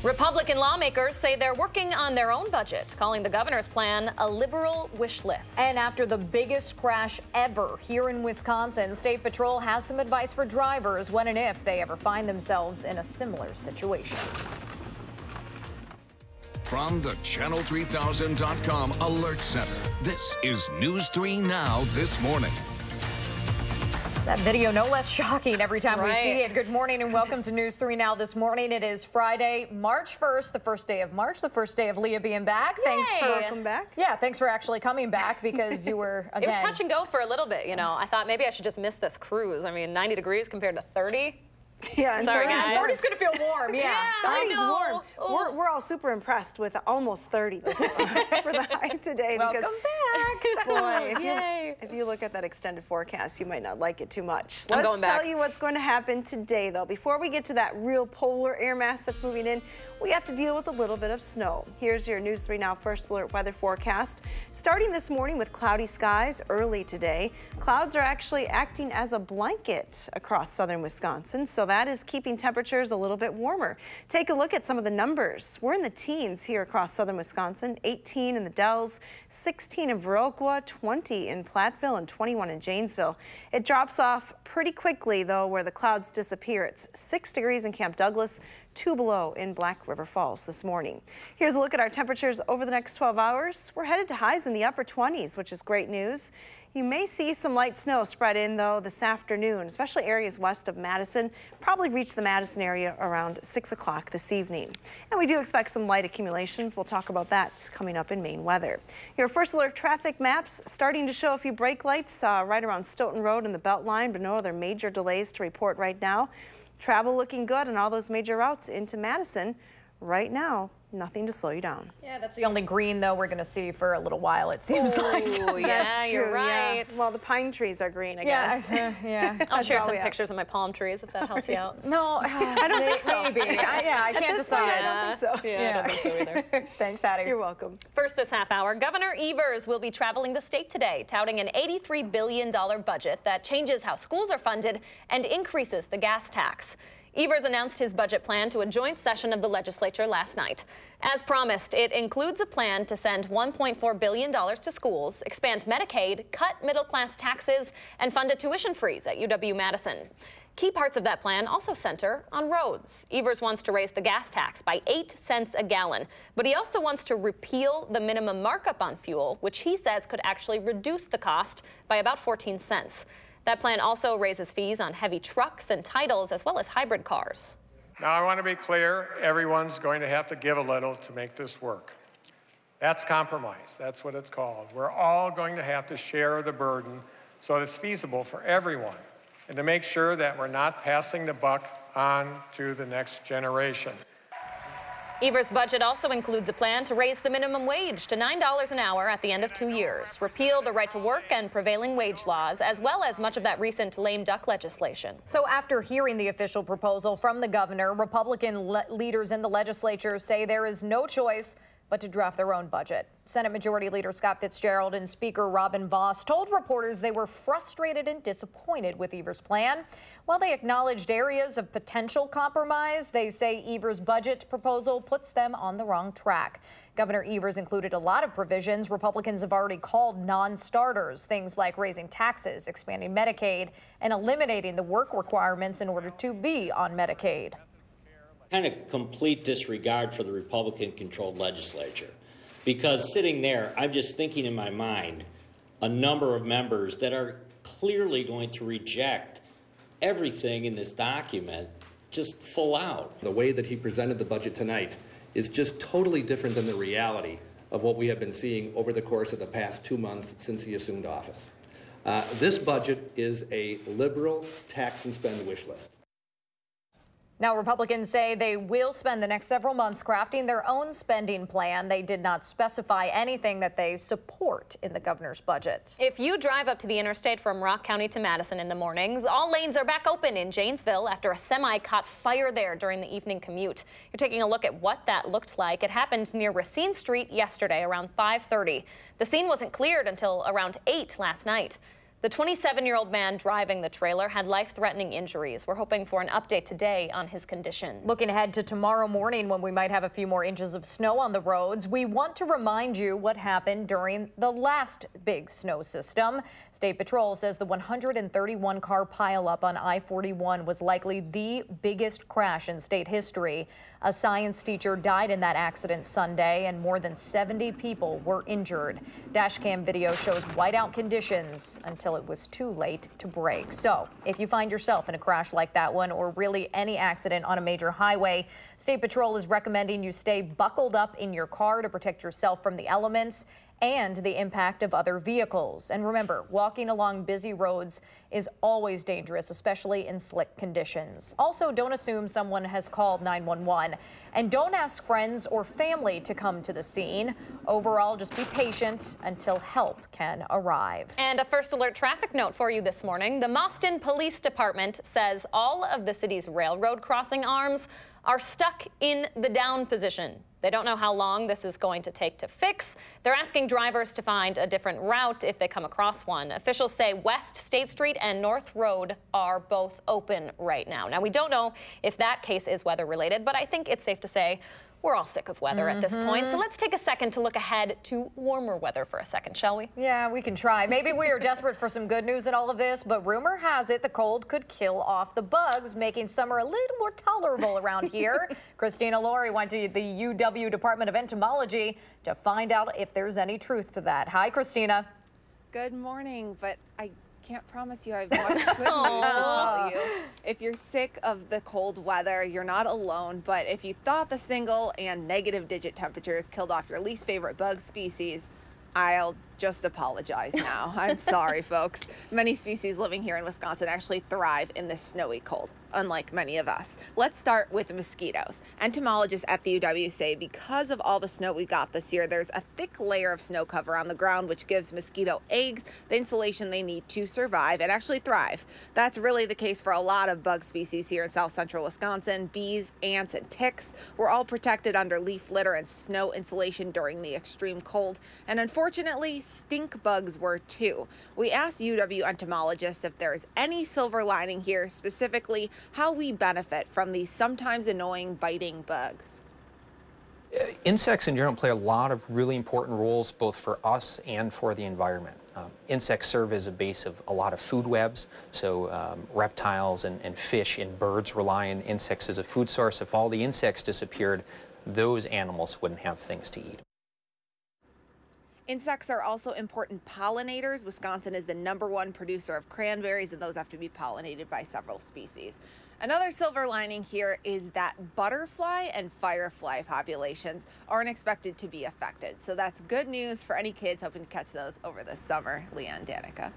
Republican lawmakers say they're working on their own budget, calling the governor's plan a liberal wish list. And after the biggest crash ever here in Wisconsin, State Patrol has some advice for drivers when and if they ever find themselves in a similar situation. From the Channel3000.com Alert Center, this is News 3 Now This Morning. That video no less shocking every time we see it. Good morning and welcome to News 3 Now This Morning. It is Friday, March 1st, the first day of March, the first day of Leah being back. Yay. Thanks for welcome back. Yeah, thanks for actually coming back because you were again. It was touch and go for a little bit, you know. I thought maybe I should just miss this cruise. I mean, 90 degrees compared to 30. Yeah, and sorry, guys. 30's going to feel warm, yeah. 30's warm. Oh. We're all super impressed with almost 30 this for the high today. Welcome back. Boy, Yay. if you look at that extended forecast, you might not like it too much. I'm going back. Let's tell you what's going to happen today, though. Before we get to that real polar air mass that's moving in, we have to deal with a little bit of snow. Here's your News 3 Now First Alert weather forecast. Starting this morning with cloudy skies early today. Clouds are actually acting as a blanket across southern Wisconsin, so that is keeping temperatures a little bit warmer. Take a look at some of the numbers. We're in the teens here across southern Wisconsin, 18 in the Dells, 16 in Viroqua, 20 in Platteville, and 21 in Janesville. It drops off pretty quickly, though, where the clouds disappear. It's 6 degrees in Camp Douglas, 2 below in Black River Falls this morning. Here's a look at our temperatures over the next 12 hours. We're headed to highs in the upper 20s, which is great news. You may see some light snow spread in, though, this afternoon, especially areas west of Madison. Probably reach the Madison area around 6 o'clock this evening. And we do expect some light accumulations. We'll talk about that coming up in Maine weather. Your First Alert traffic maps starting to show a few brake lights right around Stoughton Road and the Beltline, but no other major delays to report right now. Travel looking good on all those major routes into Madison. Right now, nothing to slow you down. Yeah, that's the only green, though, we're going to see for a little while, it seems like. Yeah, you're right. Yeah. Well, the pine trees are green, I guess. Yeah. I'll share some pictures of my palm trees if that helps you out. No, I don't think so. Maybe. I can't decide. I don't think so. Yeah, I don't think so either. Thanks, Hattie. You're welcome. First this half hour, Governor Evers will be traveling the state today, touting an $83 billion budget that changes how schools are funded and increases the gas tax. Evers announced his budget plan to a joint session of the legislature last night. As promised, it includes a plan to send $1.4 billion to schools, expand Medicaid, cut middle-class taxes, and fund a tuition freeze at UW-Madison. Key parts of that plan also center on roads. Evers wants to raise the gas tax by 8 cents a gallon, but he also wants to repeal the minimum markup on fuel, which he says could actually reduce the cost by about 14 cents. That plan also raises fees on heavy trucks and titles, as well as hybrid cars. Now, I want to be clear, everyone's going to have to give a little to make this work. That's compromise. That's what it's called. We're all going to have to share the burden so that it's feasible for everyone, and to make sure that we're not passing the buck on to the next generation. Evers' budget also includes a plan to raise the minimum wage to $9 an hour at the end of 2 years, repeal the right to work and prevailing wage laws, as well as much of that recent lame duck legislation. So after hearing the official proposal from the governor, Republican leaders in the legislature say there is no choice but to draft their own budget. Senate Majority Leader Scott Fitzgerald and Speaker Robin Vos told reporters they were frustrated and disappointed with Evers' plan. While they acknowledged areas of potential compromise, they say Evers' budget proposal puts them on the wrong track. Governor Evers included a lot of provisions Republicans have already called non-starters, things like raising taxes, expanding Medicaid, and eliminating the work requirements in order to be on Medicaid. Kind of complete disregard for the Republican-controlled legislature, because sitting there, I'm just thinking in my mind a number of members that are clearly going to reject everything in this document just full out. The way that he presented the budget tonight is just totally different than the reality of what we have been seeing over the course of the past 2 months since he assumed office. This budget is a liberal tax and spend wish list. Now, Republicans say they will spend the next several months crafting their own spending plan. They did not specify anything that they support in the governor's budget. If you drive up to the interstate from Rock County to Madison in the mornings, all lanes are back open in Janesville after a semi caught fire there during the evening commute. You're taking a look at what that looked like. It happened near Racine Street yesterday around 5:30. The scene wasn't cleared until around 8 last night. The 27-year-old man driving the trailer had life-threatening injuries. We're hoping for an update today on his condition. Looking ahead to tomorrow morning when we might have a few more inches of snow on the roads, we want to remind you what happened during the last big snow system. State Patrol says the 131-car pileup on I-41 was likely the biggest crash in state history. A science teacher died in that accident Sunday, and more than 70 people were injured. Dashcam video shows whiteout conditions until it was too late to brake. So if you find yourself in a crash like that one, or really any accident on a major highway, State Patrol is recommending you stay buckled up in your car to protect yourself from the elements and the impact of other vehicles. And remember, walking along busy roads is always dangerous, especially in slick conditions. Also, don't assume someone has called 911, and don't ask friends or family to come to the scene. Overall, just be patient until help can arrive. And a first alert traffic note for you this morning. The Madison Police Department says all of the city's railroad crossing arms are stuck in the down position. They don't know how long this is going to take to fix. They're asking drivers to find a different route if they come across one. Officials say West State Street and North Road are both open right now. Now, we don't know if that case is weather related, but I think it's safe to say we're all sick of weather at this point. So let's take a second to look ahead to warmer weather for a second, shall we? Yeah, we can try. Maybe we are desperate for some good news in all of this, but rumor has it the cold could kill off the bugs, making summer a little more tolerable around here. Christina Laurie went to the UW Department of Entomology to find out if there's any truth to that. Hi, Christina. Good morning, but I can't promise you I have much good news to tell you. If you're sick of the cold weather, you're not alone, but if you thought the single and negative digit temperatures killed off your least favorite bug species, I'll just apologize now. I'm sorry, folks. Many species living here in Wisconsin actually thrive in this snowy cold, unlike many of us. Let's start with mosquitoes. Entomologists at the UW say because of all the snow we got this year, there's a thick layer of snow cover on the ground, which gives mosquito eggs the insulation they need to survive and actually thrive. That's really the case for a lot of bug species here in south central Wisconsin. Bees, ants, and ticks were all protected under leaf litter and snow insulation during the extreme cold. And unfortunately, stink bugs were too. We asked UW entomologists if there's any silver lining here, specifically how we benefit from these sometimes annoying biting bugs. Insects in general play a lot of really important roles both for us and for the environment. Insects serve as a base of a lot of food webs, so reptiles and fish and birds rely on insects as a food source. If all the insects disappeared, those animals wouldn't have things to eat. Insects are also important pollinators. Wisconsin is the #1 producer of cranberries, and those have to be pollinated by several species. Another silver lining here is that butterfly and firefly populations aren't expected to be affected. So that's good news for any kids hoping to catch those over the summer. Leah and Danica.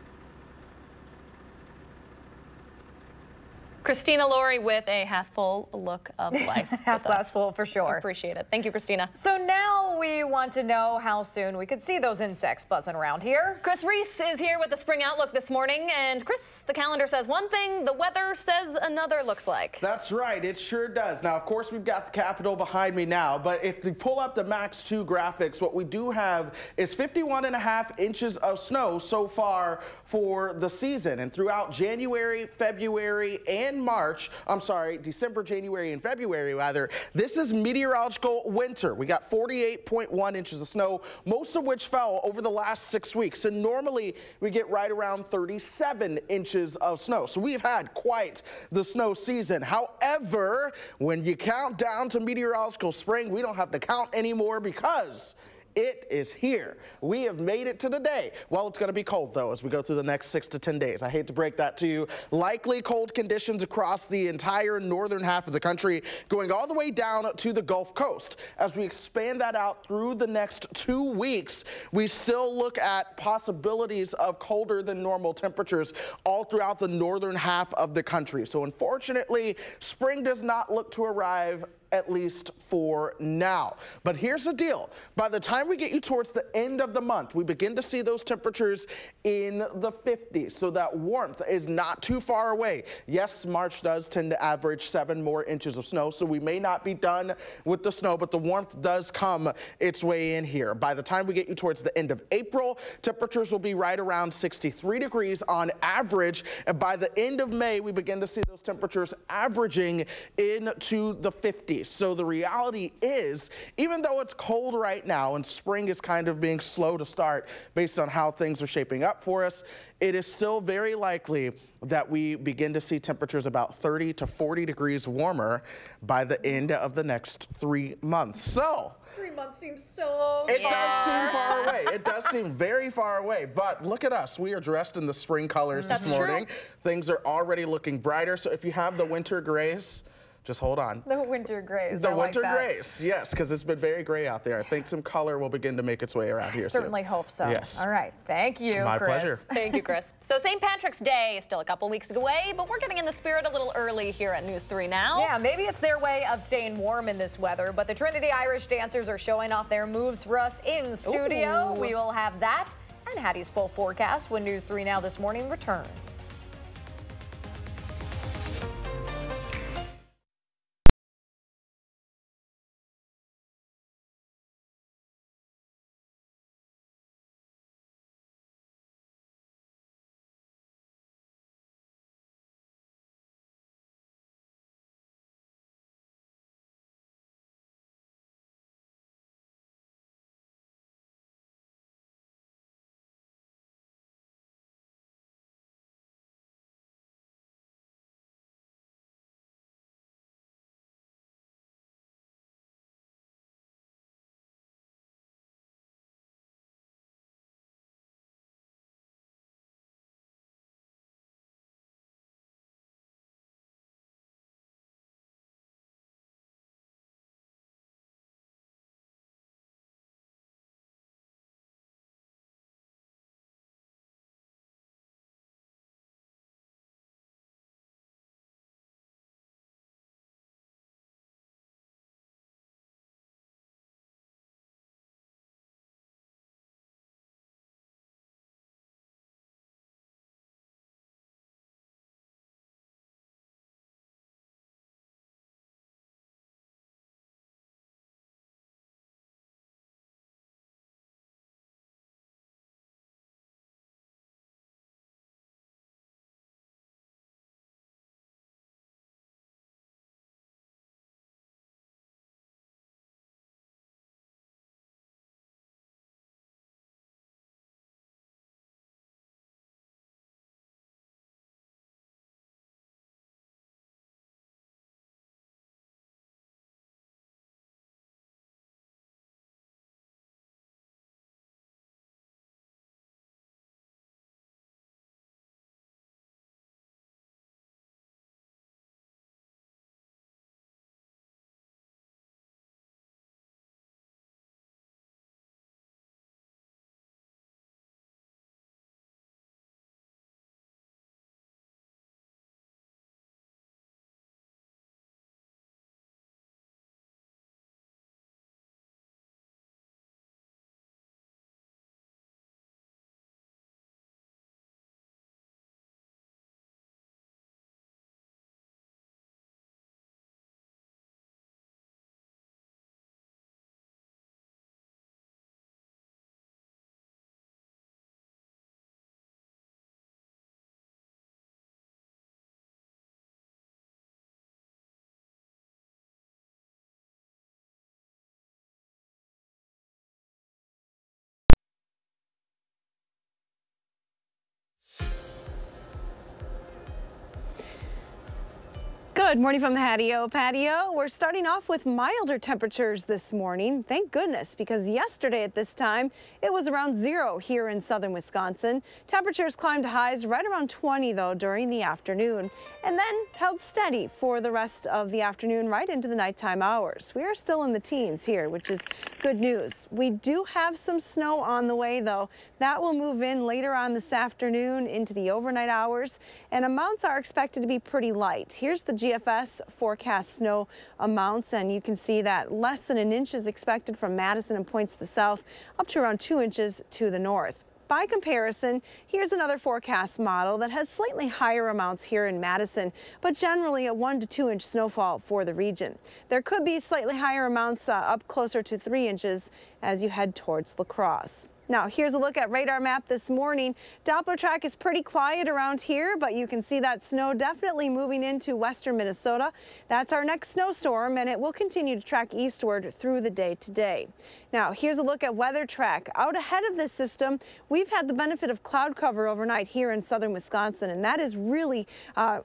Christina Laurie with a half-full look of life. Half glass full for sure. Appreciate it. Thank you, Christina. So now we want to know how soon we could see those insects buzzing around here. Chris Reese is here with the spring outlook this morning. And Chris, the calendar says one thing, the weather says another, looks like. That's right, it sure does. Now, of course, we've got the Capitol behind me now, but if we pull up the Max 2 graphics, what we do have is 51.5 inches of snow so far for the season. And throughout January, February, and December, January, and February, rather, this is meteorological winter. We got 48.1 inches of snow, most of which fell over the last 6 weeks. So normally we get right around 37 inches of snow. So we've had quite the snow season. However, when you count down to meteorological spring, we don't have to count anymore because it is here. We have made it to the day. Well, it's going to be cold, though, as we go through the next 6 to 10 days. I hate to break that to you. Likely cold conditions across the entire northern half of the country, going all the way down to the Gulf Coast. As we expand that out through the next 2 weeks, we still look at possibilities of colder than normal temperatures all throughout the northern half of the country. So unfortunately, spring does not look to arrive at least for now. But here's the deal. By the time we get you towards the end of the month, we begin to see those temperatures in the 50s. So that warmth is not too far away. Yes, March does tend to average 7 more inches of snow, so we may not be done with the snow, but the warmth does come its way in here. By the time we get you towards the end of April, temperatures will be right around 63 degrees on average, and by the end of May, we begin to see those temperatures averaging into the 50s. So the reality is, even though it's cold right now and spring is kind of being slow to start based on how things are shaping up for us, it is still very likely that we begin to see temperatures about 30 to 40 degrees warmer by the end of the next 3 months. So 3 months seems so it does seem far away. It does seem very far away. But look at us. We are dressed in the spring colors this morning. True. Things are already looking brighter. So if you have the winter grays, just hold on. The winter grays. The winter grays, yes, because it's been very gray out there. I think some color will begin to make its way around here soon. Certainly hope so. Yes. All right. Thank you, My Chris. pleasure. Thank you, Chris. So St. Patrick's Day is still a couple weeks away, but we're getting in the spirit a little early here at News 3 Now. Yeah, maybe it's their way of staying warm in this weather, but the Trinity Irish dancers are showing off their moves for us in studio. Ooh. We will have that and Hattie's full forecast when News 3 Now this morning returns. Good morning from the patio. We're starting off with milder temperatures this morning. Thank goodness, because yesterday at this time, it was around 0 here in southern Wisconsin. Temperatures climbed to highs right around 20, though, during the afternoon, and then held steady for the rest of the afternoon right into the nighttime hours. We are still in the teens here, which is good news. We do have some snow on the way, though. That will move in later on this afternoon into the overnight hours, and amounts are expected to be pretty light. Here's the GFS forecast snow amounts, and you can see that less than an inch is expected from Madison and points to the south, up to around 2 inches to the north. By comparison, here's another forecast model that has slightly higher amounts here in Madison, but generally a 1 to 2 inch snowfall for the region. There could be slightly higher amounts up closer to 3 inches as you head towards La Crosse. Now, here's a look at radar map this morning. Doppler track is pretty quiet around here, but you can see that snow definitely moving into western Minnesota. That's our next snowstorm, and it will continue to track eastward through the day today. Now, here's a look at weather track. Out ahead of this system, we've had the benefit of cloud cover overnight here in southern Wisconsin, and that is really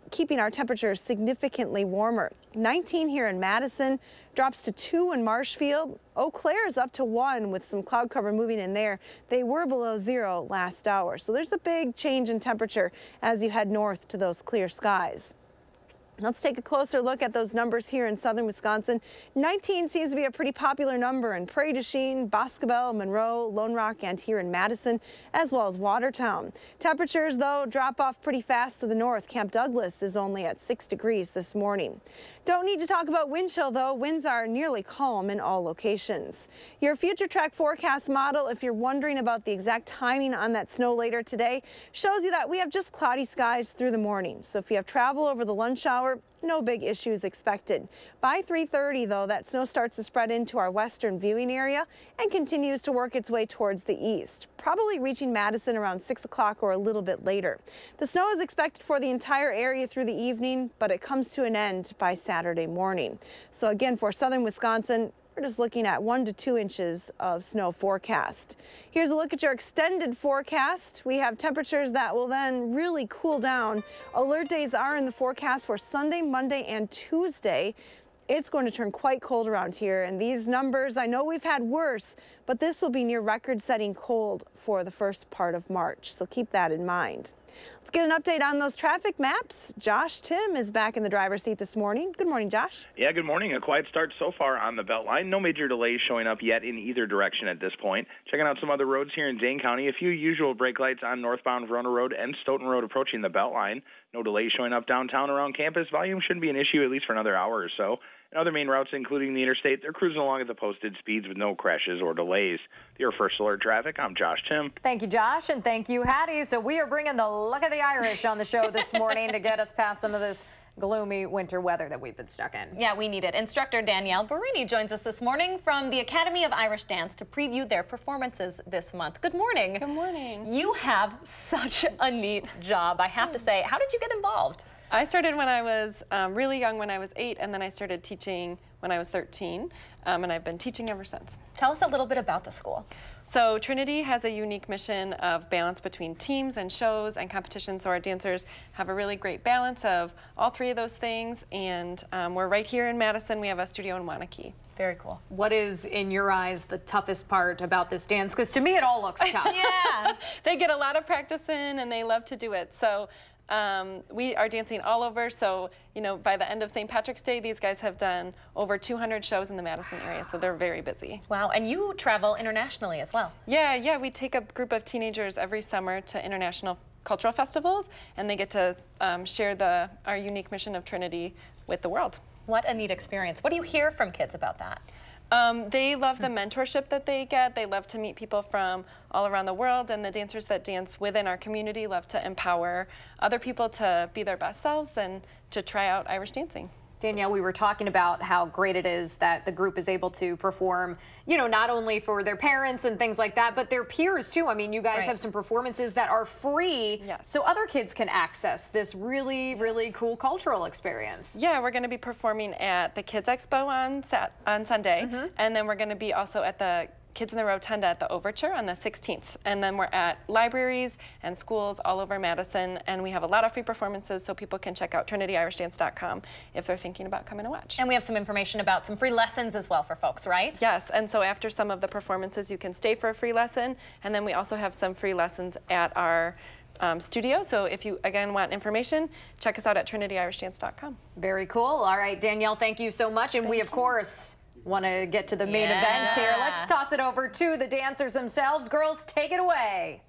keeping our temperatures significantly warmer. 19 here in Madison, drops to 2 in Marshfield. Eau Claire is up to 1 with some cloud cover moving in there. They were below 0 last hour, so there's a big change in temperature as you head north to those clear skies. Let's take a closer look at those numbers here in southern Wisconsin. 19 seems to be a pretty popular number in Prairie du Chien, Boscobel, Monroe, Lone Rock, and here in Madison, as well as Watertown. Temperatures, though, drop off pretty fast to the north. Camp Douglas is only at 6 degrees this morning. Don't need to talk about wind chill, though. Winds are nearly calm in all locations. Your future track forecast model, if you're wondering about the exact timing on that snow later today, shows you that we have just cloudy skies through the morning. So if you have travel over the lunch hour, no big issues expected. By 3:30, though, that snow starts to spread into our western viewing area and continues to work its way towards the east, probably reaching Madison around 6 o'clock or a little bit later. The snow is expected for the entire area through the evening, but it comes to an end by Saturday morning. So again, for southern Wisconsin, we're just looking at 1 to 2 inches of snow forecast. Here's a look at your extended forecast. We have temperatures that will then really cool down. Alert days are in the forecast for Sunday, Monday, and Tuesday. It's going to turn quite cold around here, and these numbers, I know we've had worse, but this will be near record-setting cold for the first part of March, so keep that in mind. Let's get an update on those traffic maps. Josh Tim is back in the driver's seat this morning. Good morning, Josh. Yeah, good morning. A quiet start so far on the Beltline. No major delays showing up yet in either direction at this point. Checking out some other roads here in Dane County. A few usual brake lights on northbound Verona Road and Stoughton Road approaching the Beltline. No delays showing up downtown around campus. Volume shouldn't be an issue at least for another hour or so. And other main routes, including the interstate, they're cruising along at the posted speeds with no crashes or delays. Your First Alert Traffic, I'm Josh Tim. Thank you, Josh, and thank you, Hattie. So we are bringing the luck of the Irish on the show this morning to get us past some of this gloomy winter weather that we've been stuck in. Yeah, we need it. Instructor Danielle Barini joins us this morning from the Academy of Irish Dance to preview their performances this month. Good morning. Good morning. You have such a neat job, I have to say. How did you get involved? I started when I was really young, when I was 8, and then I started teaching when I was 13, and I've been teaching ever since. Tell us a little bit about the school. So Trinity has a unique mission of balance between teams and shows and competitions, so our dancers have a really great balance of all three of those things, and we're right here in Madison. We have a studio in Wanakee. Very cool. What is, in your eyes, the toughest part about this dance? Because to me, it all looks tough. Yeah, they get a lot of practice in, and they love to do it. So we are dancing all over, so you know, by the end of St. Patrick's Day, these guys have done over 200 shows in the Madison area, so they're very busy. Wow, and you travel internationally as well. Yeah, we take a group of teenagers every summer to international cultural festivals, and they get to share our unique mission of Trinity with the world. What a neat experience. What do you hear from kids about that? They love the mentorship that they get. They love to meet people from all around the world, and the dancers that dance within our community love to empower other people to be their best selves and to try out Irish dancing. Danielle, we were talking about how great it is that the group is able to perform, you know, not only for their parents and things like that, but their peers too. I mean, you guys have some performances that are free, so other kids can access this really, really cool cultural experience. Yeah, we're going to be performing at the Kids Expo on Sunday, and then we're going to be also at the Kids in the Rotunda at the Overture on the 16th. And then we're at libraries and schools all over Madison, and we have a lot of free performances, so people can check out TrinityIrishDance.com if they're thinking about coming to watch. And we have some information about some free lessons as well for folks, right? Yes, and so after some of the performances, you can stay for a free lesson, and then we also have some free lessons at our studio. So if you, again, want information, check us out at TrinityIrishDance.com. Very cool. All right, Danielle, thank you so much. And we, of course, want to get to the main event here. Let's toss it over to the dancers themselves. Girls, take it away.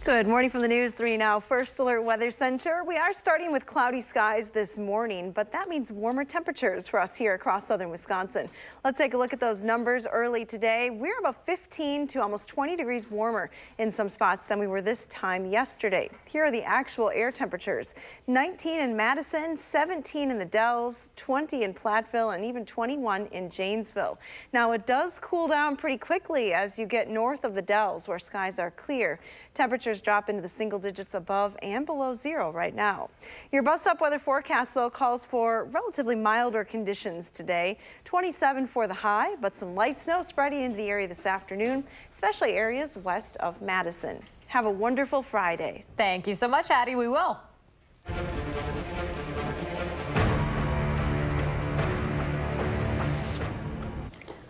Good morning from the News 3 Now First Alert Weather Center. We are starting with cloudy skies this morning, but that means warmer temperatures for us here across southern Wisconsin. Let's take a look at those numbers early today. We're about 15 to almost 20 degrees warmer in some spots than we were this time yesterday. Here are the actual air temperatures. 19 in Madison, 17 in the Dells, 20 in Platteville, and even 21 in Janesville. Now it does cool down pretty quickly as you get north of the Dells where skies are clear. Temperatures drop into the single digits above and below zero right now. Your bus stop weather forecast, though, calls for relatively milder conditions today. 27 for the high, but some light snow spreading into the area this afternoon, especially areas west of Madison. Have a wonderful Friday. Thank you so much, Addie. We will.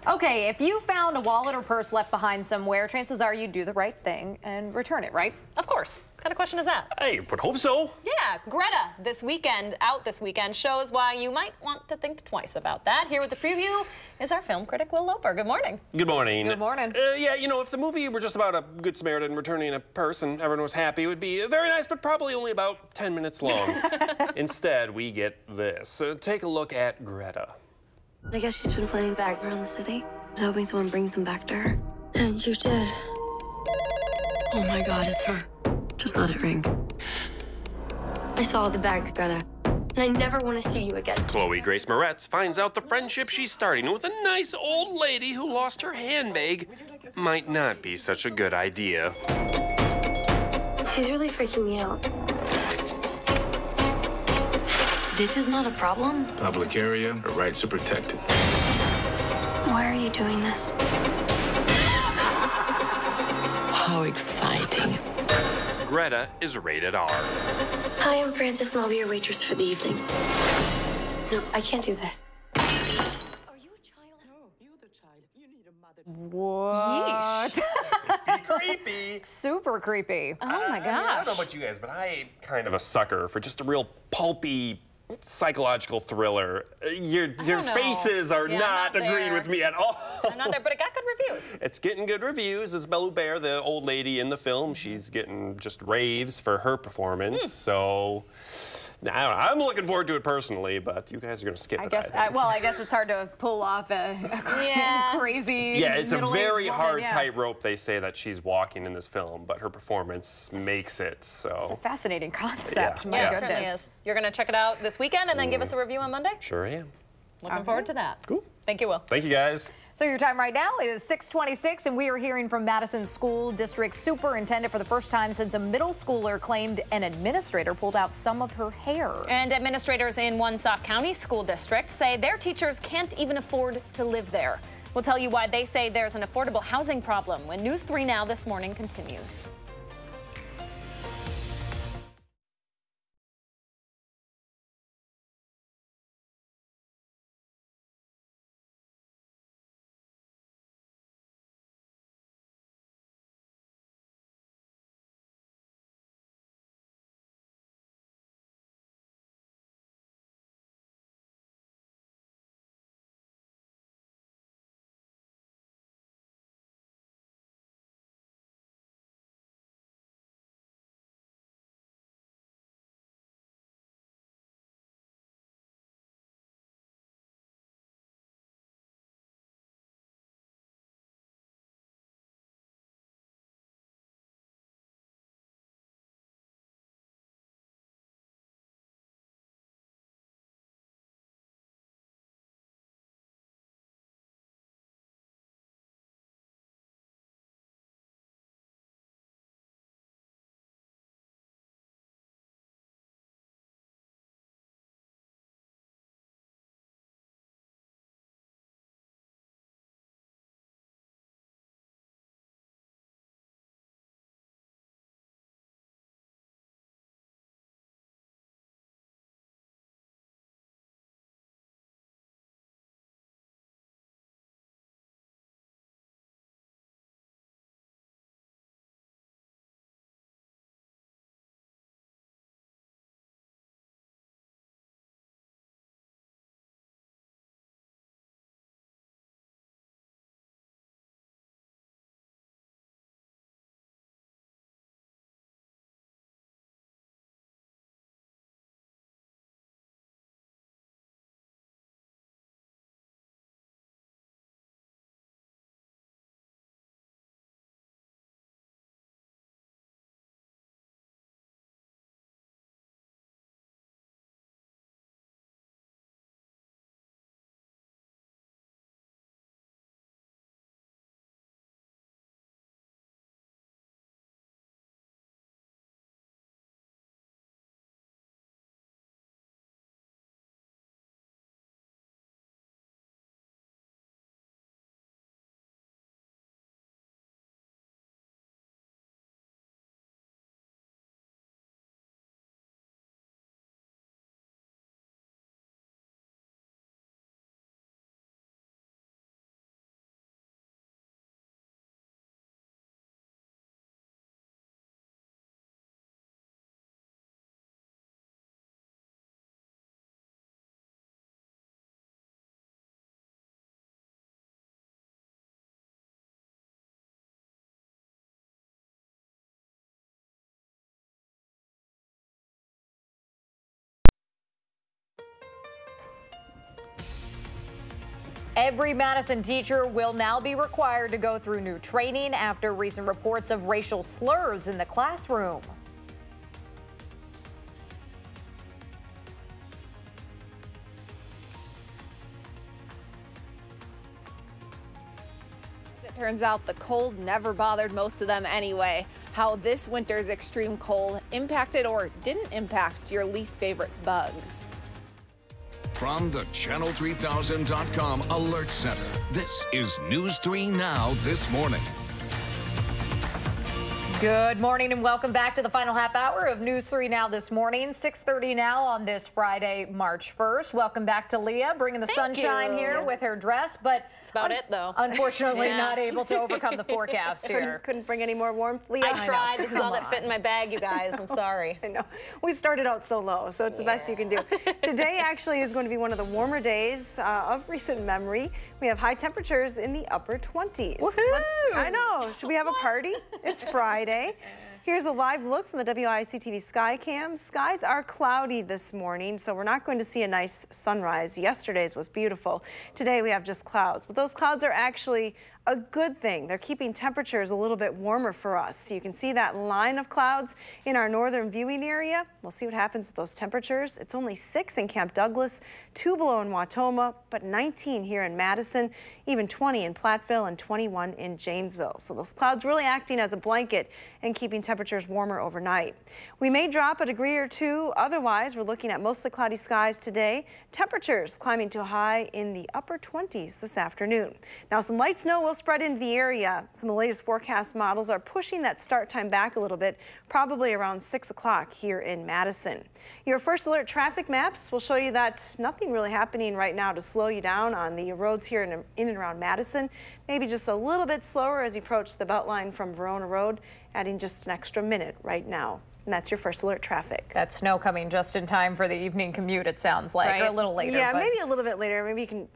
Okay, if you found a wallet or purse left behind somewhere, chances are you'd do the right thing and return it, right? Of course. What kind of question is that? I would hope so. Yeah, Greta this weekend shows why you might want to think twice about that. Here with the preview is our film critic, Will Loper. Good morning. Good morning. Good morning. Yeah, you know, if the movie were just about a good Samaritan returning a purse and everyone was happy, it would be very nice, but probably only about 10 minutes long. Instead, we get this. Take a look at Greta. I guess she's been planting bags around the city. I was hoping someone brings them back to her. And you did. Oh my God, it's her. Just let it ring. I saw the bags, Greta. And I never want to see you again. Chloe Grace Moretz finds out the friendship she's starting with a nice old lady who lost her handbag might not be such a good idea. She's really freaking me out. This is not a problem. Public area, her rights are protected. Why are you doing this? How exciting. Greta is rated R. Hi, I'm Frances, and I'll be your waitress for the evening. No, I can't do this. Are you a child? No, you're the child. You need a mother. What? Creepy. Super creepy. Oh my gosh. gosh. I don't know about you guys, but I'm kind of a sucker for just a real pulpy psychological thriller. Your faces are not agreeing with me at all. I'm not there, but it got good reviews. It's getting good reviews. Isabelle Huppert, the old lady in the film, she's getting just raves for her performance. So, I don't know. I'm looking forward to it personally, but you guys are going to skip it. I guess it's hard to pull off a crazy. Yeah, it's a very hard woman, tightrope, they say, that she's walking in this film, but her performance makes it. So it's a fascinating concept. Yeah, My it goodness. certainly is. You're going to check it out this weekend and then give us a review on Monday? Sure am. Looking forward to that. Cool. Thank you, Will. Thank you, guys. So your time right now is 6:26, and we are hearing from Madison School District Superintendent for the first time since a middle schooler claimed an administrator pulled out some of her hair. And administrators in Woonsock County School District say their teachers can't even afford to live there. We'll tell you why they say there's an affordable housing problem when News 3 Now this morning continues. Every Madison teacher will now be required to go through new training after recent reports of racial slurs in the classroom. It turns out the cold never bothered most of them anyway. How this winter's extreme cold impacted or didn't impact your least favorite bugs. From the Channel3000.com Alert Center, this is News 3 Now this morning. Good morning and welcome back to the final half hour of News 3 Now this morning. 6:30 now on this Friday, March 1st. Welcome back to Leah, bringing the sunshine here with her dress, but that's about it, though. Unfortunately, not able to overcome the forecast here. Couldn't bring any more warmth, Leah. I tried. This is all that fit in my bag, you guys. I'm sorry. I know. We started out so low, so it's the best you can do. Today actually is going to be one of the warmer days of recent memory. We have high temperatures in the upper 20s. Woohoo! I know. Should we have a party? It's Friday. Here's a live look from the WISC-TV sky cam. Skies are cloudy this morning, so we're not going to see a nice sunrise. Yesterday's was beautiful. Today we have just clouds, but those clouds are actually a good thing. They're keeping temperatures a little bit warmer for us. So you can see that line of clouds in our northern viewing area. We'll see what happens with those temperatures. It's only 6 in Camp Douglas, 2 below in Wautoma, but 19 here in Madison, even 20 in Platteville and 21 in Janesville. So those clouds really acting as a blanket and keeping temperatures warmer overnight. We may drop a degree or two. Otherwise, we're looking at mostly cloudy skies today. Temperatures climbing to a high in the upper 20s this afternoon. Now, some light snow will spread into the area. Some of the latest forecast models are pushing that start time back a little bit, probably around 6 o'clock here in Madison. Your first alert traffic maps will show you that nothing really happening right now to slow you down on the roads here in and around Madison. Maybe just a little bit slower as you approach the Beltline from Verona Road, adding just an extra minute right now. And that's your first alert traffic. That snow coming just in time for the evening commute, it sounds like, or a little later. Yeah, maybe a little bit later. Maybe you can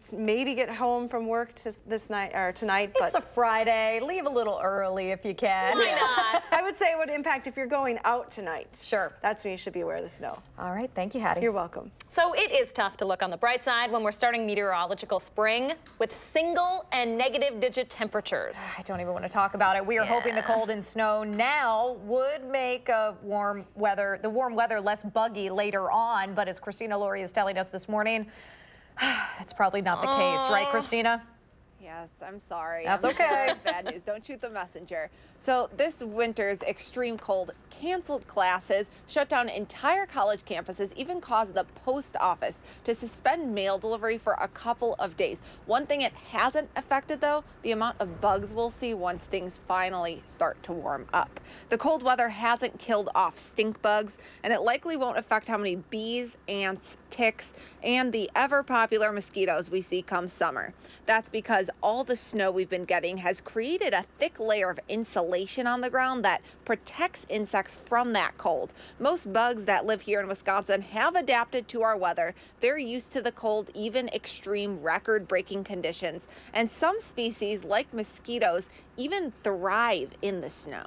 get home from work this night or tonight. It's a Friday. Leave a little early if you can. Why not? I would say it would impact if you're going out tonight. Sure. That's when you should be aware of the snow. All right. Thank you, Hattie. You're welcome. So it is tough to look on the bright side when we're starting meteorological spring with single and negative digit temperatures. I don't even want to talk about it. We are hoping the cold and snow now would make the warm weather less buggy later on, but as Christina Laurie is telling us this morning, that's probably not the case, right, Christina? Yes, I'm sorry. That's okay. Bad news. Don't shoot the messenger. So this winter's extreme cold canceled classes, shut down entire college campuses, even caused the post office to suspend mail delivery for a couple of days. One thing it hasn't affected, though, the amount of bugs we'll see once things finally start to warm up. The cold weather hasn't killed off stink bugs, and it likely won't affect how many bees, ants, ticks, and the ever-popular mosquitoes we see come summer. That's because all the snow we've been getting has created a thick layer of insulation on the ground that protects insects from that cold. Most bugs that live here in Wisconsin have adapted to our weather. They're used to the cold, even extreme record-breaking conditions. And some species, like mosquitoes, even thrive in the snow.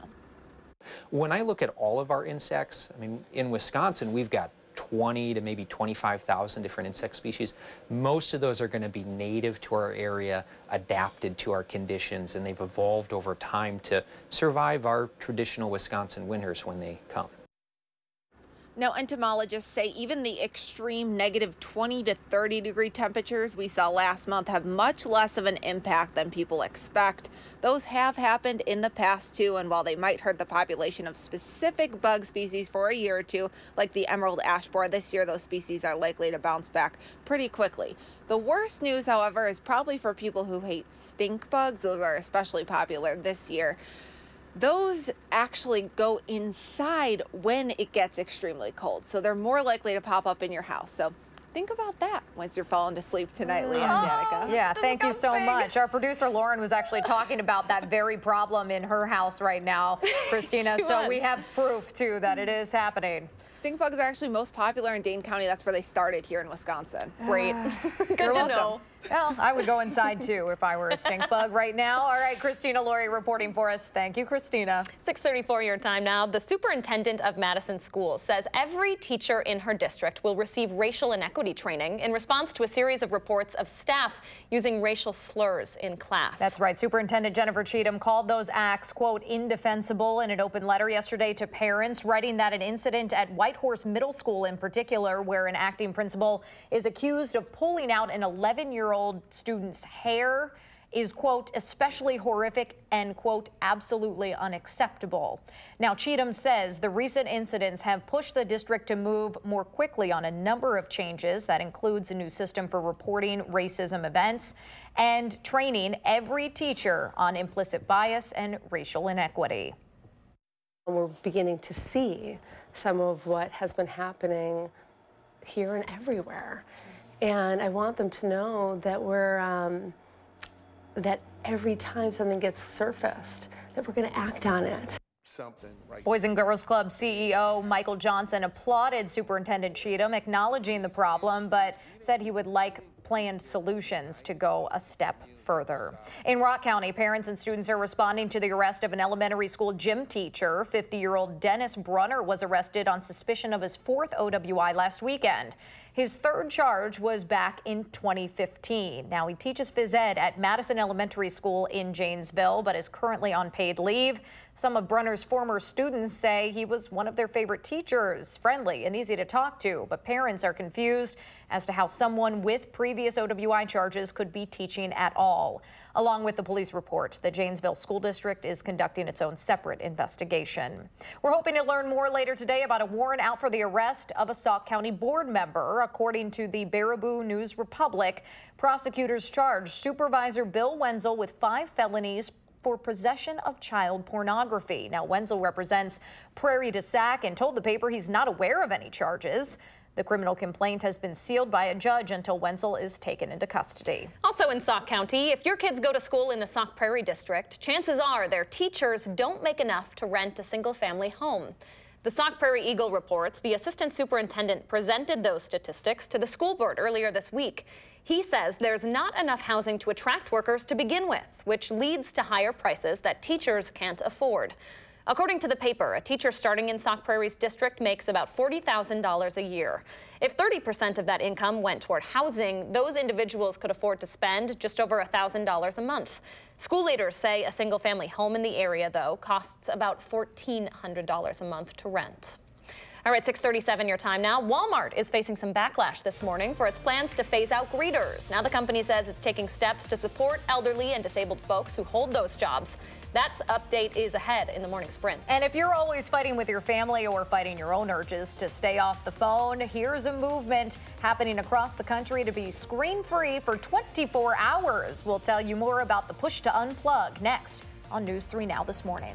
When I look at all of our insects, I mean, in Wisconsin, we've got 20 to maybe 25,000 different insect species. Most of those are going to be native to our area, adapted to our conditions, and they've evolved over time to survive our traditional Wisconsin winters when they come. Now, entomologists say even the extreme negative 20 to 30 degree temperatures we saw last month have much less of an impact than people expect. Those have happened in the past too, and while they might hurt the population of specific bug species for a year or two, like the emerald ash borer, this year those species are likely to bounce back pretty quickly. The worst news, however, is probably for people who hate stink bugs. Those are especially popular this year. Those actually go inside when it gets extremely cold, so they're more likely to pop up in your house. So think about that once you're falling to sleep tonight, Leah and Danica. Yeah, thank you so much. Our producer Lauren was actually talking about that very problem in her house right now, Christina. So we have proof too that it is happening. Stink bugs are actually most popular in Dane County. That's where they started here in Wisconsin. Great. Good to know. Well, I would go inside too if I were a stink bug right now. All right, Christina Laurie reporting for us. Thank you, Christina. 6:34 your time now. The superintendent of Madison Schools says every teacher in her district will receive racial inequity training in response to a series of reports of staff using racial slurs in class. That's right. Superintendent Jennifer Cheatham called those acts, quote, indefensible in an open letter yesterday to parents, writing that an incident at Whitehorse Middle School in particular, where an acting principal is accused of pulling out an 11-year-old student's hair, is, quote, especially horrific and, quote, absolutely unacceptable. Now, Cheatham says the recent incidents have pushed the district to move more quickly on a number of changes. That includes a new system for reporting racism events and training every teacher on implicit bias and racial inequity. We're beginning to see some of what has been happening here and everywhere. And I want them to know that that every time something gets surfaced, that we're going to act on it. Boys and Girls Club CEO Michael Johnson applauded Superintendent Cheatham, acknowledging the problem, but said he would like planned solutions to go a step further. In Rock County, parents and students are responding to the arrest of an elementary school gym teacher. 50-year-old Dennis Brunner was arrested on suspicion of his 4th OWI last weekend. His 3rd charge was back in 2015. Now, he teaches phys ed at Madison Elementary School in Janesville, but is currently on paid leave. Some of Brunner's former students say he was one of their favorite teachers, friendly and easy to talk to, but parents are confused as to how someone with previous OWI charges could be teaching at all. Along with the police report, the Janesville School District is conducting its own separate investigation. We're hoping to learn more later today about a warrant out for the arrest of a Sauk County board member. According to the Baraboo News Republic, prosecutors charged Supervisor Bill Wenzel with 5 felonies for possession of child pornography. Now, Wenzel represents Prairie du Sac and told the paper he's not aware of any charges. The criminal complaint has been sealed by a judge until Wenzel is taken into custody. Also in Sauk County, if your kids go to school in the Sauk Prairie District, chances are their teachers don't make enough to rent a single-family home. The Sauk Prairie Eagle reports the assistant superintendent presented those statistics to the school board earlier this week. He says there's not enough housing to attract workers to begin with, which leads to higher prices that teachers can't afford. According to the paper, a teacher starting in Sauk Prairie's district makes about $40,000 a year. If 30% of that income went toward housing, those individuals could afford to spend just over $1,000 a month. School leaders say a single-family home in the area, though, costs about $1,400 a month to rent. All right, 6:37 your time now. Walmart is facing some backlash this morning for its plans to phase out greeters. Now the company says it's taking steps to support elderly and disabled folks who hold those jobs. That update is ahead in the morning sprint. And if you're always fighting with your family or fighting your own urges to stay off the phone, here's a movement happening across the country to be screen-free for 24 hours. We'll tell you more about the push to unplug next on News 3 Now this morning.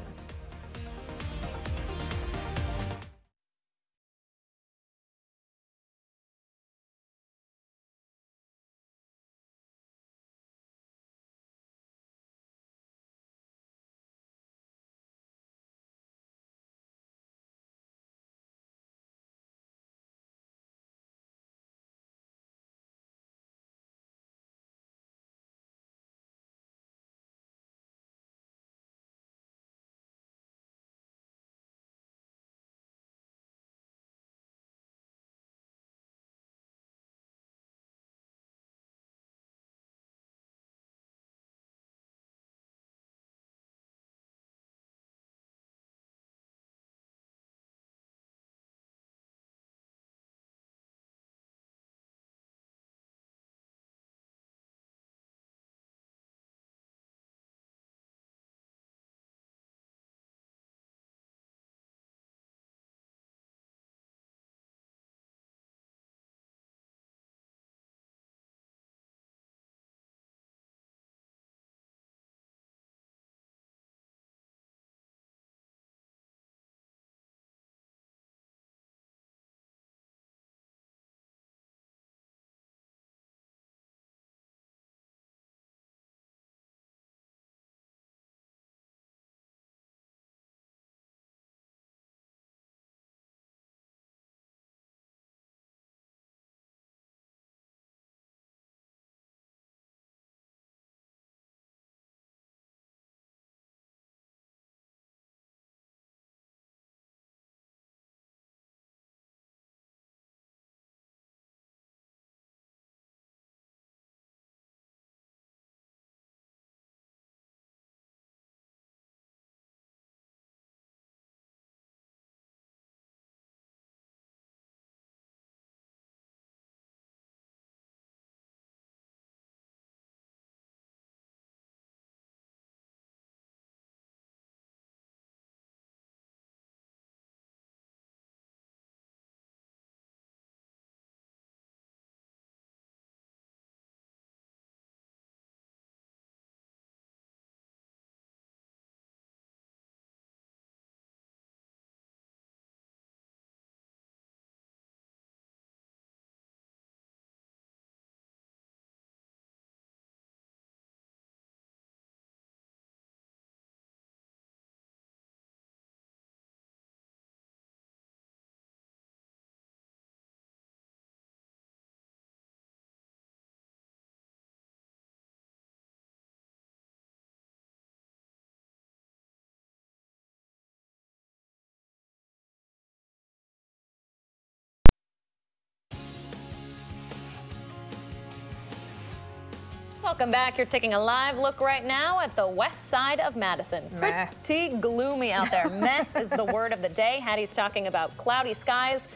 Welcome back. You're taking a live look right now at the west side of Madison. Meh. Pretty gloomy out there. Meh is the word of the day. Hattie's talking about cloudy skies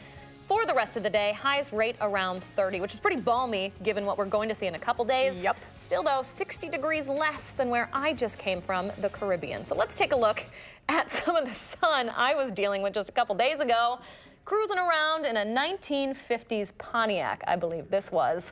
for the rest of the day. Highs rate around 30, which is pretty balmy given what we're going to see in a couple days. Yep. Still, though, 60 degrees less than where I just came from, the Caribbean. So let's take a look at some of the sun I was dealing with just a couple days ago. Cruising around in a 1950s Pontiac, I believe this was,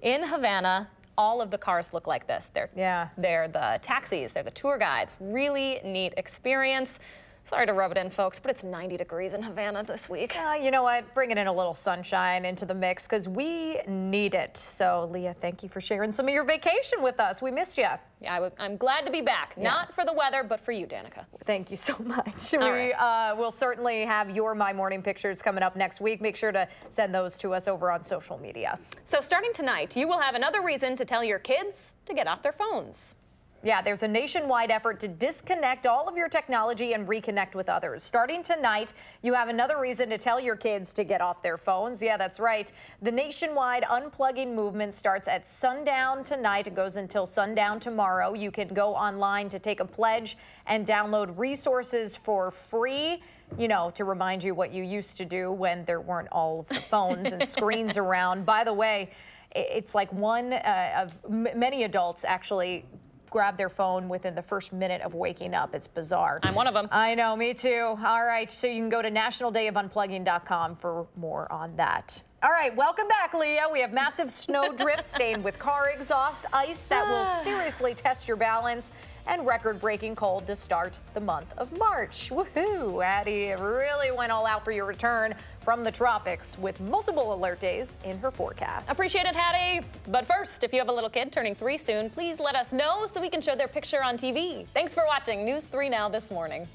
in Havana. All of the cars look like this. They're the taxis, they're the tour guides. Really neat experience. Sorry to rub it in, folks, but it's 90 degrees in Havana this week. You know what? Bringing in a little sunshine into the mix because we need it. So, Leah, thank you for sharing some of your vacation with us. We missed you. Yeah, I'm glad to be back. Yeah. Not for the weather, but for you, Danica. Thank you so much. All We will certainly have your My Morning pictures coming up next week. Make sure to send those to us over on social media. So starting tonight, you will have another reason to tell your kids to get off their phones. Yeah, there's a nationwide effort to disconnect all of your technology and reconnect with others. Starting tonight, you have another reason to tell your kids to get off their phones. Yeah, that's right. The nationwide unplugging movement starts at sundown tonight. It goes until sundown tomorrow. You can go online to take a pledge and download resources for free, you know, to remind you what you used to do when there weren't all of the phones and screens around. By the way, it's like one of many adults actually grab their phone within the first minute of waking up. It's bizarre. I'm one of them. I know, me too. All right, so you can go to nationaldayofunplugging.com for more on that. All right, welcome back, Leah. We have massive snow drifts stained with car exhaust, ice that will seriously test your balance, and record-breaking cold to start the month of March. Woohoo! Addie really went all out for your return from the tropics with multiple alert days in her forecast. Appreciate it, Hattie. But first, if you have a little kid turning 3 soon, please let us know so we can show their picture on TV. Thanks for watching News 3 Now this morning.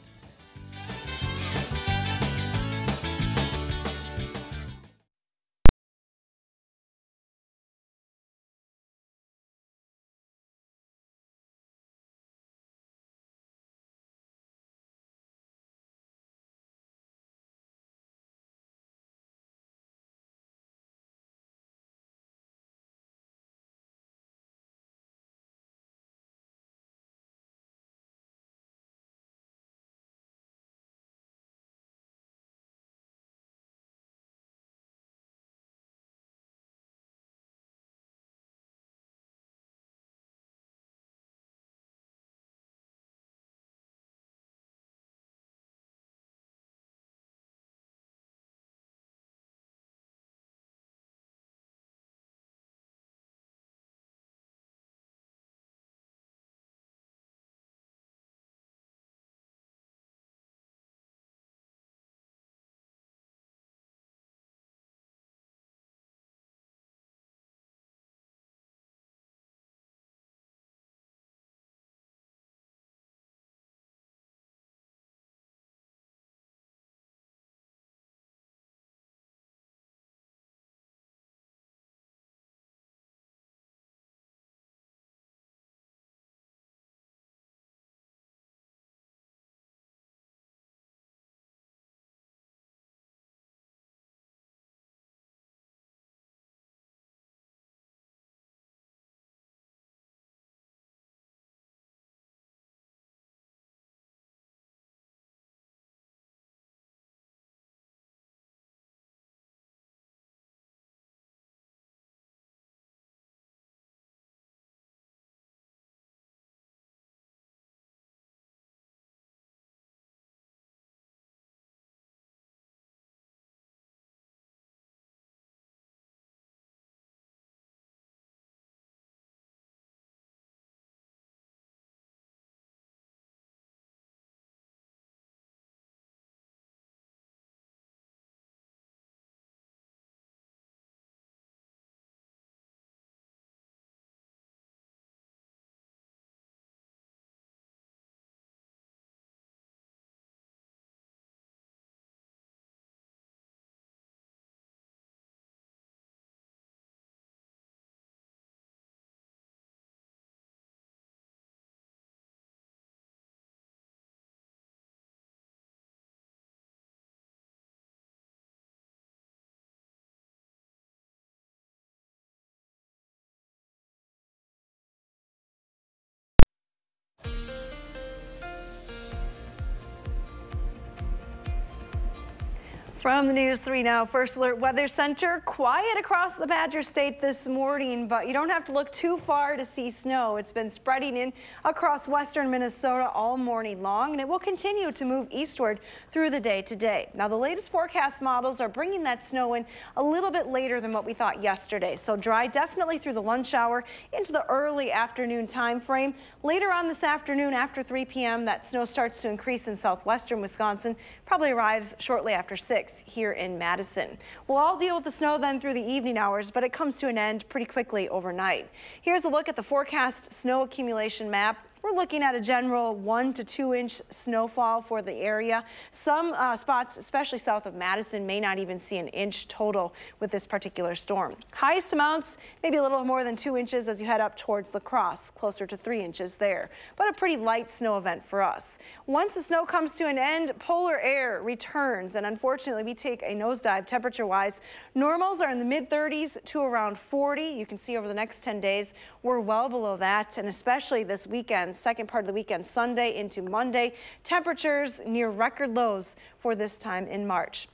From the News 3 Now First Alert Weather Center, quiet across the Badger State this morning, but you don't have to look too far to see snow. It's been spreading in across western Minnesota all morning long, and it will continue to move eastward through the day today. Now, the latest forecast models are bringing that snow in a little bit later than what we thought yesterday. So dry definitely through the lunch hour into the early afternoon time frame. Later on this afternoon after 3 p.m., that snow starts to increase in southwestern Wisconsin, probably arrives shortly after 6 here in Madison. We'll all deal with the snow then through the evening hours, but it comes to an end pretty quickly overnight. Here's a look at the forecast snow accumulation map. We're looking at a general 1 to 2 inch snowfall for the area. Some spots, especially south of Madison, may not even see an inch total with this particular storm. Highest amounts, maybe a little more than 2 inches as you head up towards La Crosse, closer to 3 inches there. But a pretty light snow event for us. Once the snow comes to an end, polar air returns, and unfortunately we take a nosedive temperature-wise. Normals are in the mid-30s to around 40. You can see over the next 10 days, we're well below that, and especially this weekend. Second part of the weekend, Sunday into Monday, temperatures near record lows for this time in March.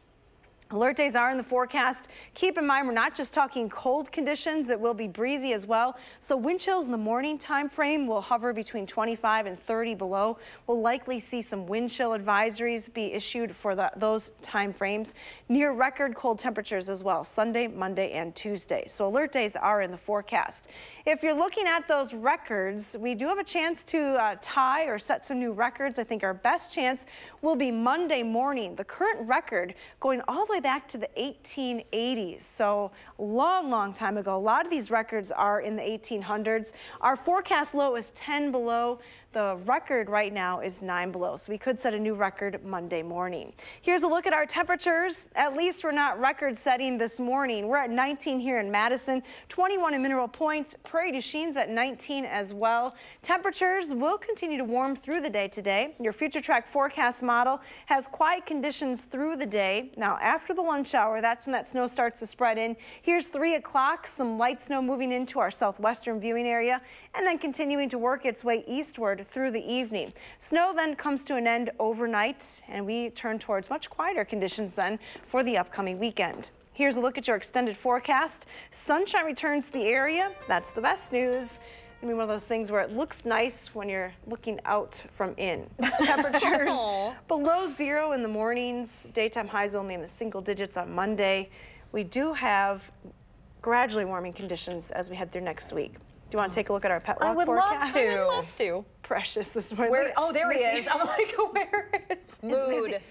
Alert days are in the forecast. Keep in mind, we're not just talking cold conditions. It will be breezy as well. So wind chills in the morning time frame will hover between 25 and 30 below. We'll likely see some wind chill advisories be issued for those time frames. Near record cold temperatures as well, Sunday, Monday, and Tuesday. So alert days are in the forecast. If you're looking at those records, we do have a chance to tie or set some new records. I think our best chance will be Monday morning. The current record going all the way back to the 1880s. So long time ago. A lot of these records are in the 1800s. Our forecast low is 10 below. The record right now is 9 below, so we could set a new record Monday morning. Here's a look at our temperatures. At least we're not record setting this morning. We're at 19 here in Madison, 21 in Mineral Point, Prairie du Chine's at 19 as well. Temperatures will continue to warm through the day today. Your Future Track forecast model has quiet conditions through the day. Now, after the lunch hour, that's when that snow starts to spread in. Here's 3 o'clock, some light snow moving into our southwestern viewing area, and then continuing to work its way eastward through the evening. Snow then comes to an end overnight, and we turn towards much quieter conditions then for the upcoming weekend. Here's a look at your extended forecast. Sunshine returns to the area. That's the best news. I mean, one of those things where it looks nice when you're looking out from in. Temperatures below 0 in the mornings. Daytime highs only in the single digits on Monday. We do have gradually warming conditions as we head through next week. Do you want to take a look at our pet walk forecast? I would love to. Precious this morning. Where, oh, there he is. I'm like, where is Mood.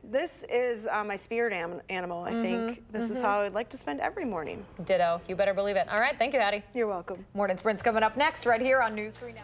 This is my spirit animal, I think. This is how I'd like to spend every morning. Ditto. You better believe it. All right. Thank you, Addie. You're welcome. Morning Sprint's coming up next right here on News 3 Now.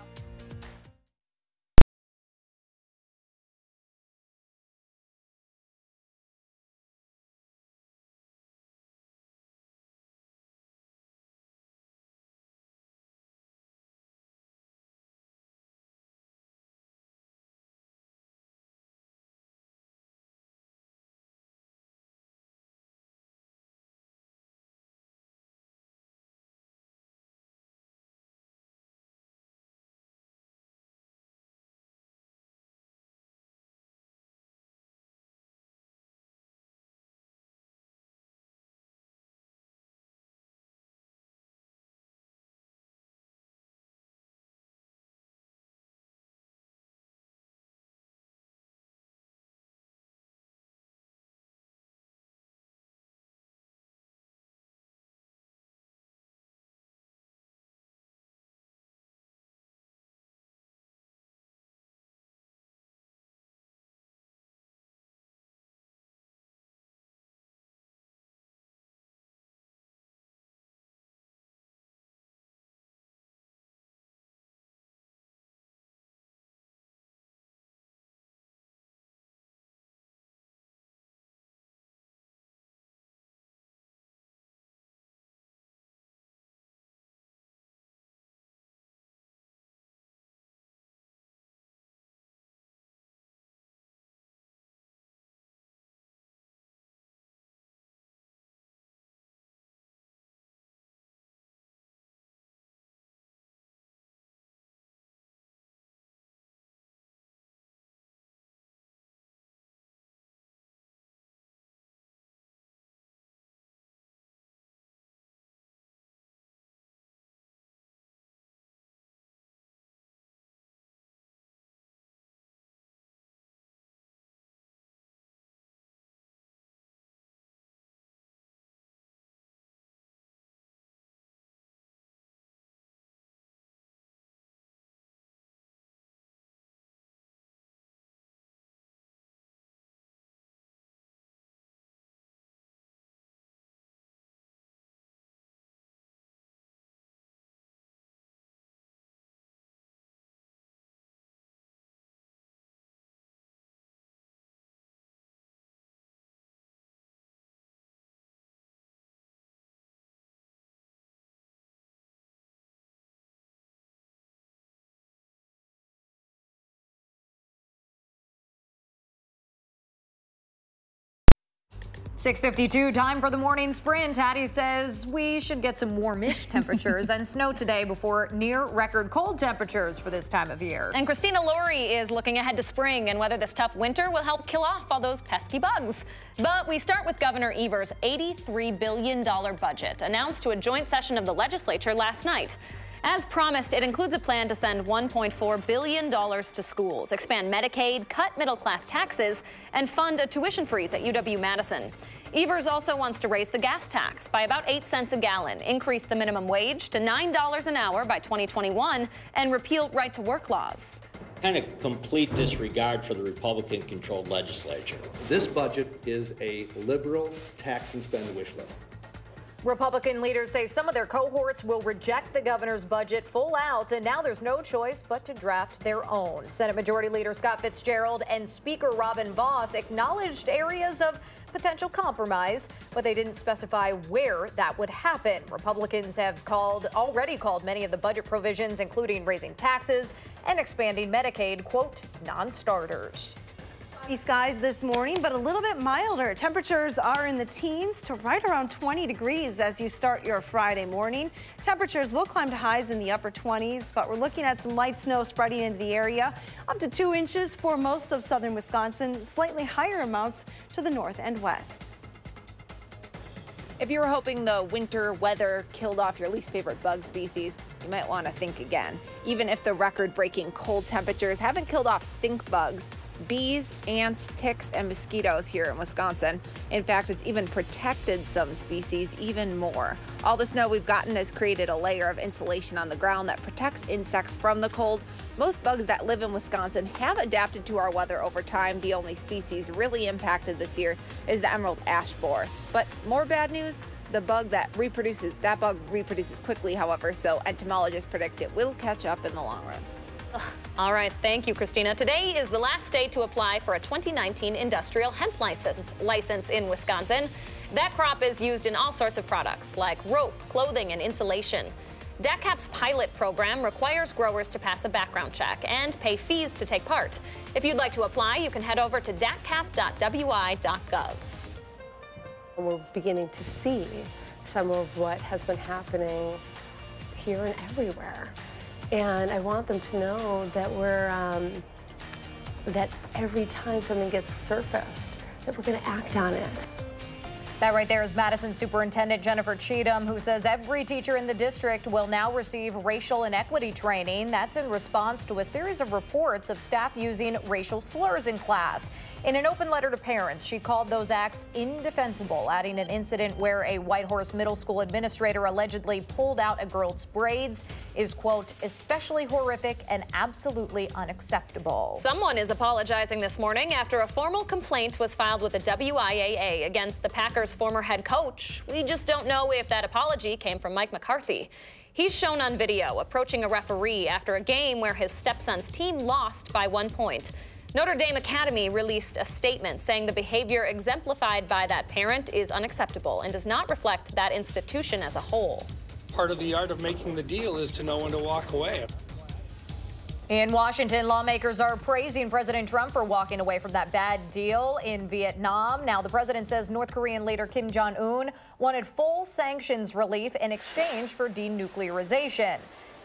6:52, time for the morning sprint. Hattie says we should get some warmish temperatures and snow today before near record cold temperatures for this time of year. And Christina Laurie is looking ahead to spring and whether this tough winter will help kill off all those pesky bugs. But we start with Governor Evers' $83 billion budget announced to a joint session of the legislature last night. As promised, it includes a plan to send $1.4 billion to schools, expand Medicaid, cut middle-class taxes, and fund a tuition freeze at UW-Madison. Evers also wants to raise the gas tax by about 8 cents a gallon, increase the minimum wage to $9 an hour by 2021, and repeal right-to-work laws. Kind of complete disregard for the Republican-controlled legislature. This budget is a liberal tax and spend wish list. Republican leaders say some of their cohorts will reject the governor's budget full out, and now there's no choice but to draft their own. Senate Majority Leader Scott Fitzgerald and Speaker Robin Vos acknowledged areas of potential compromise, but they didn't specify where that would happen. Republicans have already called many of the budget provisions, including raising taxes and expanding Medicaid, quote, non-starters. Skies this morning, but a little bit milder. Temperatures are in the teens to right around 20 degrees as you start your Friday morning. Temperatures will climb to highs in the upper 20s, but we're looking at some light snow spreading into the area, up to 2 inches for most of southern Wisconsin, slightly higher amounts to the north and west. If you were hoping the winter weather killed off your least favorite bug species, you might want to think again. Even if the record-breaking cold temperatures haven't killed off stink bugs, bees, ants, ticks, and mosquitoes here in Wisconsin. In fact, it's even protected some species even more. All the snow we've gotten has created a layer of insulation on the ground that protects insects from the cold. Most bugs that live in Wisconsin have adapted to our weather over time. The only species really impacted this year is the emerald ash borer. But more bad news, the bug that reproduces quickly, however, so entomologists predict it will catch up in the long run. All right, thank you, Christina. Today is the last day to apply for a 2019 industrial hemp license in Wisconsin. That crop is used in all sorts of products like rope, clothing, and insulation. DACCAP's pilot program requires growers to pass a background check and pay fees to take part. If you'd like to apply, you can head over to daccap.wi.gov. We're beginning to see some of what has been happening here and everywhere. And I want them to know that that every time something gets surfaced, that we're going to act on it. That right there is Madison Superintendent Jennifer Cheatham, who says every teacher in the district will now receive racial inequity training. That's in response to a series of reports of staff using racial slurs in class. In an open letter to parents, she called those acts indefensible, adding an incident where a Whitehorse Middle School administrator allegedly pulled out a girl's braids is, quote, especially horrific and absolutely unacceptable. Someone is apologizing this morning after a formal complaint was filed with the WIAA against the Packers' former head coach. We just don't know if that apology came from Mike McCarthy. He's shown on video approaching a referee after a game where his stepson's team lost by 1 point. Notre Dame Academy released a statement saying the behavior exemplified by that parent is unacceptable and does not reflect that institution as a whole. Part of the art of making the deal is to know when to walk away. In Washington, lawmakers are praising President Trump for walking away from that bad deal in Vietnam. Now, the president says North Korean leader Kim Jong-un wanted full sanctions relief in exchange for denuclearization.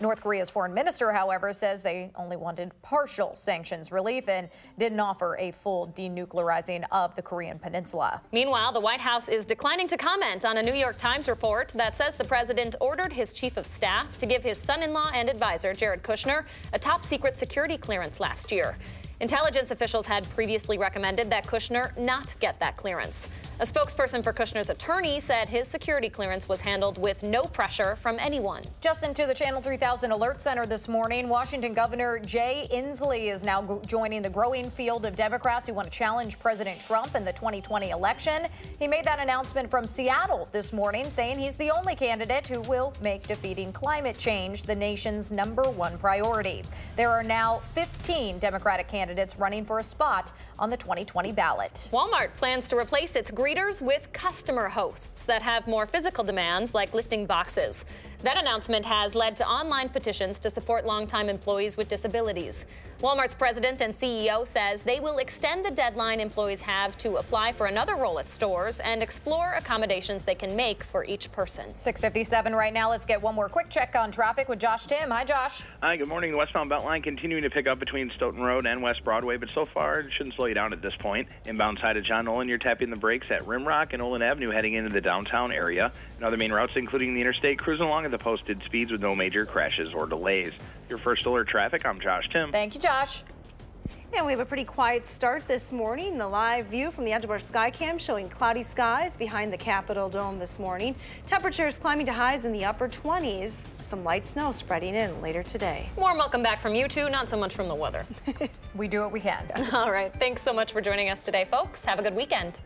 North Korea's foreign minister, however, says they only wanted partial sanctions relief and didn't offer a full denuclearizing of the Korean peninsula. Meanwhile, the White House is declining to comment on a New York Times report that says the president ordered his chief of staff to give his son-in-law and advisor, Jared Kushner, a top-secret security clearance last year. Intelligence officials had previously recommended that Kushner not get that clearance. A spokesperson for Kushner's attorney said his security clearance was handled with no pressure from anyone. Just into the Channel 3000 Alert Center this morning, Washington Governor Jay Inslee is now joining the growing field of Democrats who want to challenge President Trump in the 2020 election. He made that announcement from Seattle this morning, saying he's the only candidate who will make defeating climate change the nation's #1 priority. There are now 15 Democratic candidates running for a spot on the 2020 ballot. Walmart plans to replace its greeters with customer hosts that have more physical demands like lifting boxes. That announcement has led to online petitions to support longtime employees with disabilities. Walmart's president and CEO says they will extend the deadline employees have to apply for another role at stores and explore accommodations they can make for each person. 6:57 right now. Let's get one more quick check on traffic with Josh Tim. Hi, Josh. Hi, good morning. The westbound Beltline continuing to pick up between Stoughton Road and West Broadway, but so far it shouldn't slow you down at this point. Inbound side of John Nolan, you're tapping the brakes at Rimrock and Olin Avenue heading into the downtown area. And other main routes, including the interstate, cruising along at the posted speeds with no major crashes or delays. Your first alert traffic, I'm Josh Tim. Thank you, Josh. And we have a pretty quiet start this morning. The live view from the edge of our Skycam showing cloudy skies behind the Capitol Dome this morning. Temperatures climbing to highs in the upper 20s. Some light snow spreading in later today. More welcome back from you two, not so much from the weather. We do what we can. All right. Thanks so much for joining us today, folks. Have a good weekend.